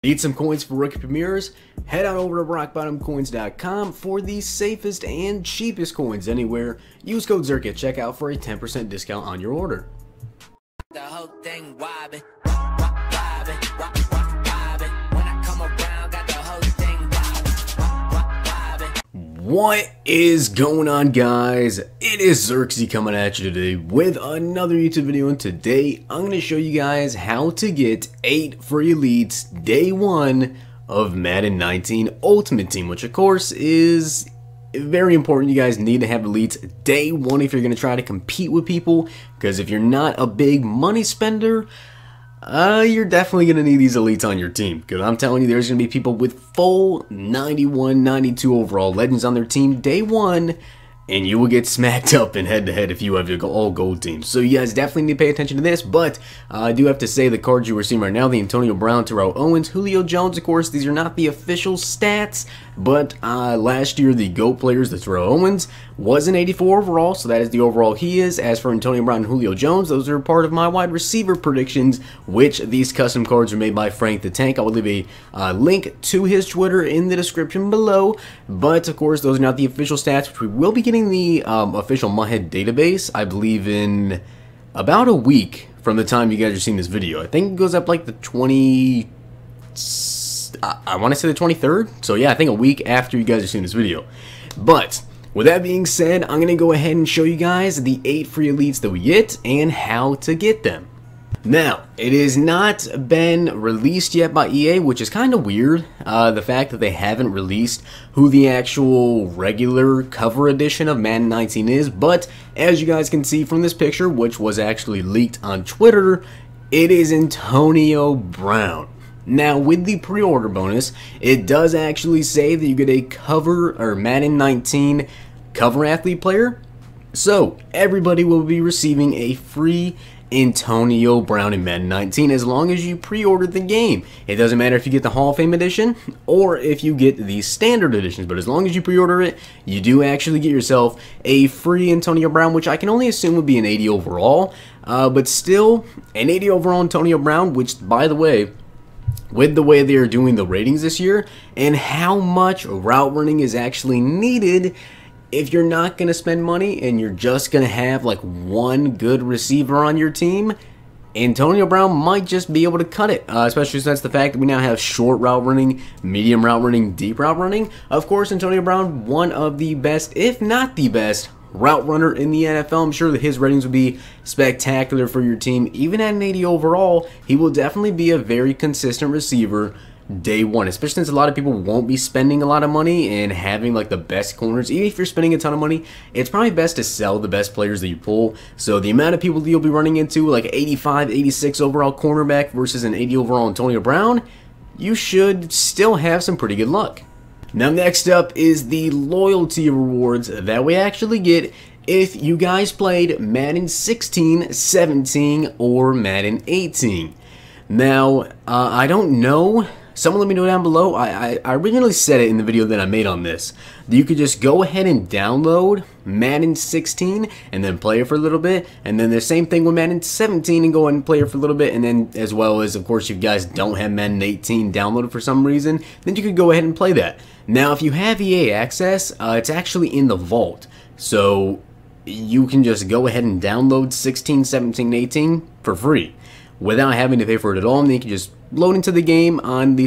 Need some coins for rookie premieres? Head on over to rockbottomcoins.com for the safest and cheapest coins anywhere. Use code Zirksee at checkout for a 10% discount on your order. The whole thing wobbin', wobbin', wobbin'. When I come around, got the whole thing wobbin'. What is going on, guys? It is Zirksee coming at you today with another YouTube video, and today I'm going to show you guys how to get 8 free elites day 1 of Madden 19 Ultimate Team, which of course is very important. You guys need to have elites day 1 if you're going to try to compete with people, because if you're not a big money spender, you're definitely going to need these elites on your team, because I'm telling you, there's going to be people with full 91, 92 overall legends on their team day 1, and you will get smacked up in head-to-head if you have your all-gold team. So you guys definitely need to pay attention to this, but I do have to say the cards you are seeing right now, the Antonio Brown, Terrell Owens, Julio Jones, of course, these are not the official stats, but last year the GOAT players, the Terrell Owens, was an 84 overall, so that is the overall he is. As for Antonio Brown and Julio Jones, those are part of my wide receiver predictions, which these custom cards are made by Frank the Tank. I will leave a link to his Twitter in the description below, but of course those are not the official stats, which we will be getting the official Muhead database, I believe, in about a week from the time you guys are seeing this video. I think it goes up like the 20... I want to say the 23rd, so yeah, I think a week after you guys are seeing this video. But with that being said, I'm going to go ahead and show you guys the 8 free elites that we get and how to get them. Now, it has not been released yet by EA, which is kind of weird, the fact that they haven't released who the actual regular cover edition of Madden 19 is, but as you guys can see from this picture, which was actually leaked on Twitter, it is Antonio Brown. Now, with the pre-order bonus, it does actually say that you get a cover or Madden 19 cover athlete player. So, everybody will be receiving a free Antonio Brown in Madden 19 as long as you pre-order the game. It doesn't matter if you get the Hall of Fame edition or if you get the standard editions, but as long as you pre-order it, you do actually get yourself a free Antonio Brown, which I can only assume would be an 80 overall, but still an 80 overall Antonio Brown, which, by the way, with the way they are doing the ratings this year and how much route running is actually needed, if you're not going to spend money and you're just going to have like one good receiver on your team, Antonio Brown might just be able to cut it, especially since the fact that we now have short route running, medium route running, deep route running. Of course, Antonio Brown, one of the best, if not the best, route runner in the NFL. I'm sure that his ratings would be spectacular for your team. Even at an 80 overall, he will definitely be a very consistent receiver day 1, especially since a lot of people won't be spending a lot of money and having like the best corners. Even if you're spending a ton of money, it's probably best to sell the best players that you pull. So the amount of people that you'll be running into, like 85, 86 overall cornerback versus an 80 overall Antonio Brown, you should still have some pretty good luck. Now, next up is the loyalty rewards that we actually get if you guys played Madden 16, 17, or Madden 18. Now, I don't know. Someone let me know down below. I originally said it in the video that I made on this. You could just go ahead and download Madden 16 and then play it for a little bit, and then the same thing with Madden 17 and go ahead and play it for a little bit, and then as well as, of course, if you guys don't have Madden 18 downloaded for some reason, then you could go ahead and play that. Now, if you have EA access, it's actually in the vault, so you can just go ahead and download 16, 17, 18 for free without having to pay for it at all, and then you can just load into the game on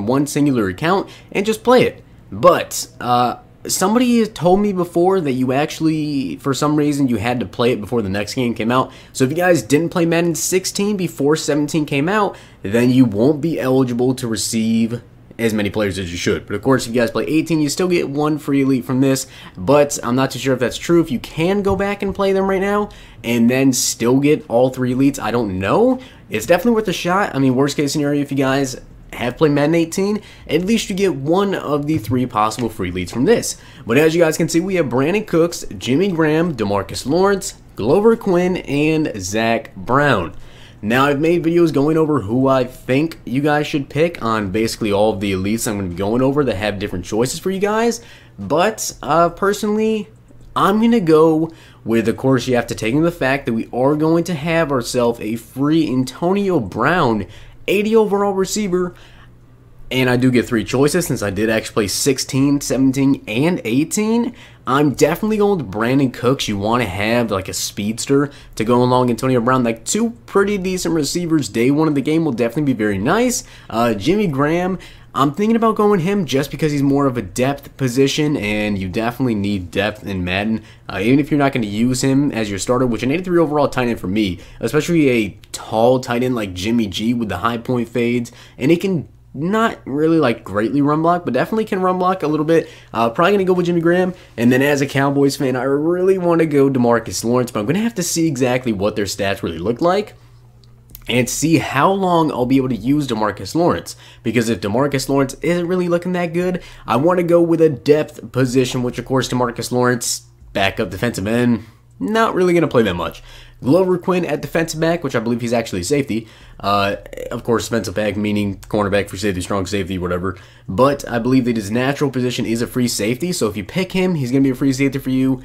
one singular account and just play it. But somebody told me before that you actually, for some reason, you had to play it before the next game came out. So if you guys didn't play Madden 16 before 17 came out, then you won't be eligible to receive as many players as you should. But of course, if you guys play 18, you still get 1 free elite from this, but I'm not too sure if that's true. If you can go back and play them right now and then still get all 3 elites, I don't know. It's definitely worth a shot. I mean, worst case scenario, if you guys have played Madden 18, at least you get 1 of the 3 possible free elites from this. But as you guys can see, we have Brandon Cooks, Jimmy Graham, Demarcus Lawrence, Glover Quinn, and Zay Brown. Now, I've made videos going over who I think you guys should pick on basically all of the elites I'm going to be going over that have different choices for you guys. But, personally, I'm going to go with, of course, you have to take into the fact that we are going to have ourselves a free Antonio Brown 80 overall receiver. and I do get 3 choices since I did actually play 16, 17, and 18. I'm definitely going with Brandon Cooks. You want to have like a speedster to go along Antonio Brown. Like 2 pretty decent receivers day 1 of the game will definitely be very nice. Jimmy Graham, I'm thinking about going him just because he's more of a depth position, and you definitely need depth in Madden. Even if you're not going to use him as your starter, which an 83 overall tight end for me, especially a tall tight end like Jimmy G with the high point fades, and he can not really like greatly run block, but definitely can run block a little bit. Probably gonna go with Jimmy Graham, and then as a Cowboys fan, I really want to go Demarcus Lawrence, but I'm gonna have to see exactly what their stats really look like and see how long I'll be able to use Demarcus Lawrence. Because if Demarcus Lawrence isn't really looking that good, I want to go with a depth position, which of course Demarcus Lawrence, backup defensive end, not really going to play that much. Glover Quinn at defensive back, which I believe he's actually safety. Of course, defensive back meaning cornerback, free safety, strong safety, whatever. But I believe that his natural position is a free safety, so if you pick him, he's going to be a free safety for you.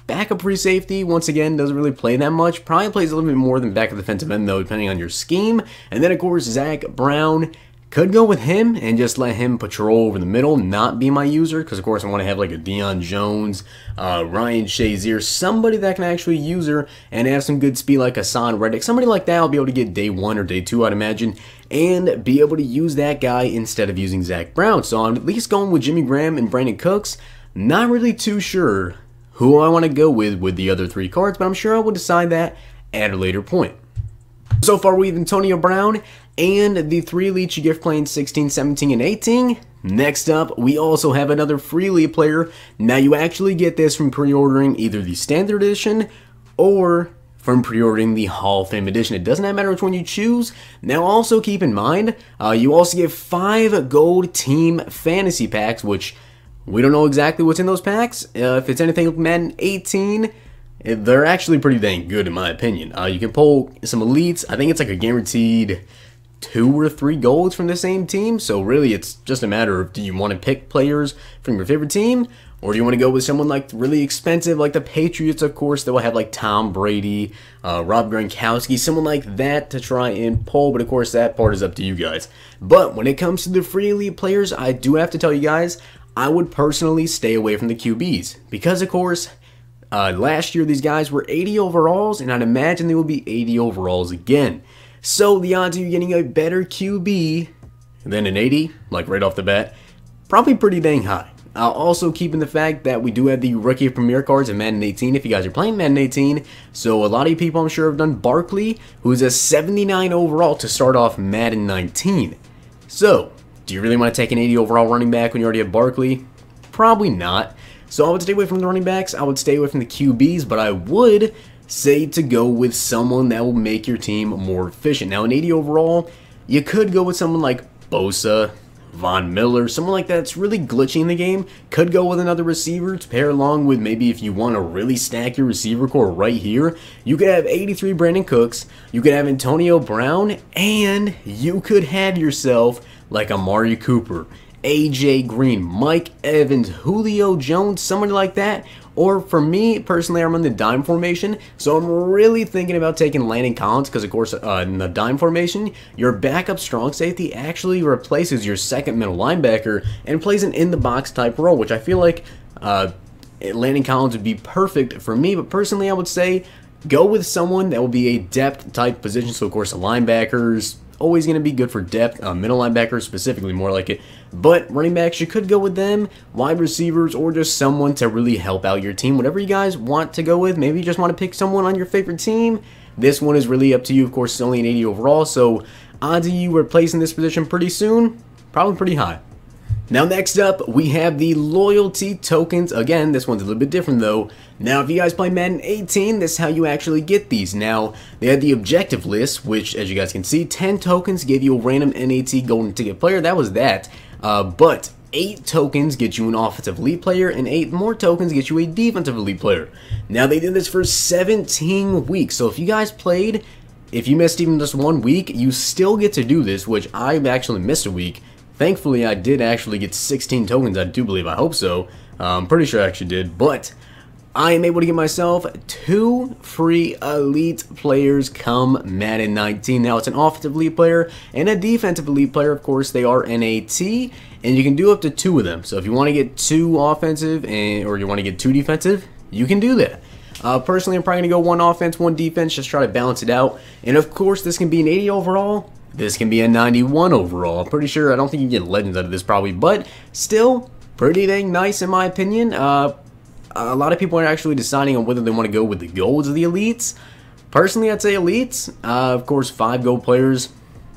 Backup free safety, once again, doesn't really play that much. Probably plays a little bit more than backup defensive end, though, depending on your scheme. And then, of course, Zay Brown. Could go with him and just let him patrol over the middle, not be my user, because of course I want to have like a Julio Jones, Ryan Shazier, somebody that can actually use her and have some good speed like Hassan Reddick. Somebody like that I'll be able to get day 1 or day 2, I'd imagine, and be able to use that guy instead of using Zay Brown. So I'm at least going with Jimmy Graham and Brandon Cooks. Not really too sure who I want to go with the other 3 cards, but I'm sure I will decide that at a later point. So far we have Antonio Brown and the 3 elites you get for playing 16, 17, and 18. Next up, we also have another free elite player. Now you actually get this from pre-ordering either the standard edition or from pre-ordering the Hall of Fame edition. It does not matter which one you choose. Now also keep in mind, you also get 5 gold team fantasy packs, which we don't know exactly what's in those packs. If it's anything like Madden 18, they're actually pretty dang good in my opinion. You can pull some elites. I think it's like a guaranteed 2 or 3 golds from the same team. So really it's just a matter of, do you want to pick players from your favorite team, or do you want to go with someone like really expensive like the Patriots, of course, that will have like Tom Brady, Rob Gronkowski, someone like that to try and pull, but of course that part is up to you guys. But when it comes to the free elite players, I do have to tell you guys, I would personally stay away from the QBs, because of course last year these guys were 80 overalls, and I'd imagine they will be 80 overalls again. So the odds of you getting a better QB than an 80, like right off the bat, probably pretty dang high. Also keeping the fact that we do have the Rookie of Premier cards in Madden 18 if you guys are playing Madden 18. So a lot of you people I'm sure have done Barkley, who's a 79 overall to start off Madden 19. So, do you really want to take an 80 overall running back when you already have Barkley? Probably not. So I would stay away from the running backs, I would stay away from the QBs, but I would say to go with someone that will make your team more efficient. Now, an 80 overall, you could go with someone like Bosa, Von Miller, someone like that that's really glitchy in the game. Could go with another receiver to pair along with, maybe if you want to really stack your receiver core right here. You could have 83 Brandon Cooks, you could have Antonio Brown, and you could have yourself like Amari Cooper, AJ Green, Mike Evans, Julio Jones, somebody like that. Or for me, personally, I'm in the dime formation, so I'm really thinking about taking Landon Collins because, of course, in the dime formation, your backup strong safety actually replaces your second middle linebacker and plays an in-the-box type role, which I feel like Landon Collins would be perfect for me. But personally, I would say go with someone that will be a depth type position. So, of course, the linebackers, always going to be good for depth, middle linebackers specifically more like it, but running backs, you could go with them, wide receivers, or just someone to really help out your team, whatever you guys want to go with. Maybe you just want to pick someone on your favorite team. This one is really up to you. Of course, it's only an 80 overall, so odds of you replacing this position pretty soon, probably pretty high. Now next up, we have the loyalty tokens. Again, this one's a little bit different though. Now if you guys play Madden 18, this is how you actually get these. Now, they had the objective list, which as you guys can see, 10 tokens give you a random NAT golden ticket player. That was that. But 8 tokens get you an offensive elite player, and 8 more tokens get you a defensive elite player. Now they did this for 17 weeks, so if you guys played, if you missed even just 1 week, you still get to do this, which I've actually missed a week. Thankfully, I did actually get 16 tokens, I do believe. I hope so. I'm pretty sure I actually did. But I am able to get myself 2 free elite players come Madden 19. Now it's an offensive elite player and a defensive elite player. Of course, they are NAT, and you can do up to 2 of them. So if you want to get 2 offensive or you want to get 2 defensive, you can do that. Personally, I'm probably going to go 1 offense, 1 defense, just try to balance it out. And of course, this can be an 80 overall. This can be a 91 overall. I'm pretty sure, I don't think you can get legends out of this probably, but still pretty dang nice in my opinion. A lot of people are actually deciding on whether they want to go with the golds or the elites. Personally, I'd say elites. Of course, 5 gold players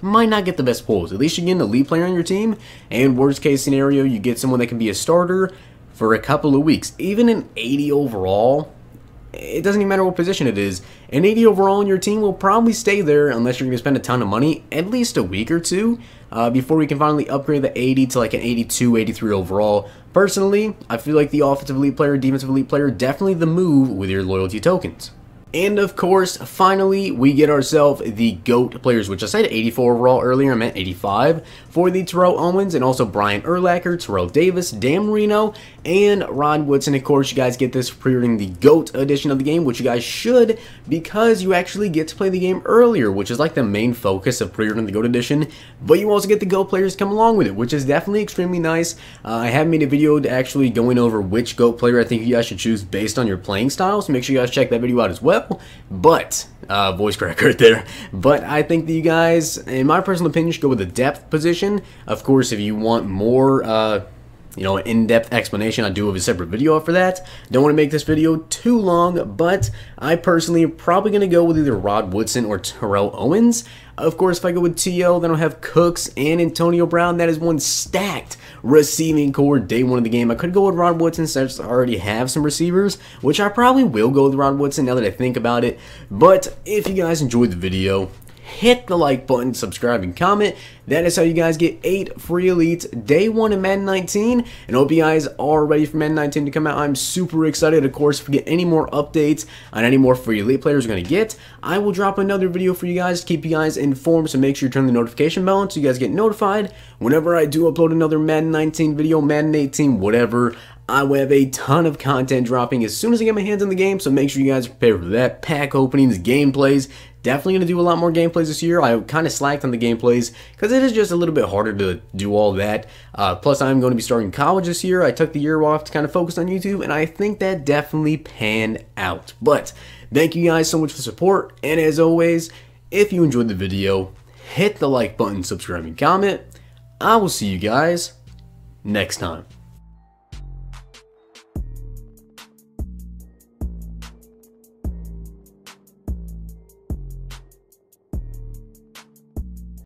might not get the best pulls. At least you get an elite player on your team, and worst case scenario, you get someone that can be a starter for a couple of weeks. Even an 80 overall, it doesn't even matter what position it is. An 80 overall on your team will probably stay there unless you're going to spend a ton of money, at least a week or 2, before we can finally upgrade the 80 to like an 82, 83 overall. Personally, I feel like the offensive elite player, defensive elite player, definitely the move with your loyalty tokens. And of course, finally, we get ourselves the GOAT players, which I said 84 overall earlier, I meant 85, for the Terrell Owens and also Brian Urlacher, Terrell Davis, Dan Marino, and Rod Woodson. Of course, you guys get this pre-ordering the GOAT edition of the game, which you guys should, because you actually get to play the game earlier, which is like the main focus of pre-ordering the GOAT edition, but you also get the GOAT players come along with it, which is definitely extremely nice. I have made a video actually going over which GOAT player I think you guys should choose based on your playing style, so make sure you guys check that video out as well. But voice crack right there. But I think that you guys, in my personal opinion, should go with the depth position. Of course, if you want more you know, an in-depth explanation, I do have a separate video for that. Don't want to make this video too long, but I personally am probably going to go with either Rod Woodson or Terrell Owens. Of course, if I go with TL, then I'll have Cooks and Antonio Brown. That is one stacked receiving core day 1 of the game. I could go with Rod Woodson since I already have some receivers, which I probably will go with Rod Woodson now that I think about it. But if you guys enjoyed the video, hit the like button, subscribe, and comment. That is how you guys get 8 free elites day 1 in Madden 19. And I hope you guys are ready for Madden 19 to come out. I'm super excited. Of course, if we get any more updates on any more free elite players we're going to get, I will drop another video for you guys to keep you guys informed. So make sure you turn the notification bell on so you guys get notified whenever I do upload another Madden 19 video, Madden 18, whatever. I will have a ton of content dropping as soon as I get my hands on the game, so make sure you guys prepare for that. Pack openings, gameplays. Definitely going to do a lot more gameplays this year. I kind of slacked on the gameplays because it is just a little bit harder to do all that. Plus, I'm going to be starting college this year. I took the year off to kind of focus on YouTube, and I think that definitely panned out. But thank you guys so much for the support, and as always, if you enjoyed the video, hit the like button, subscribe, and comment. I will see you guys next time.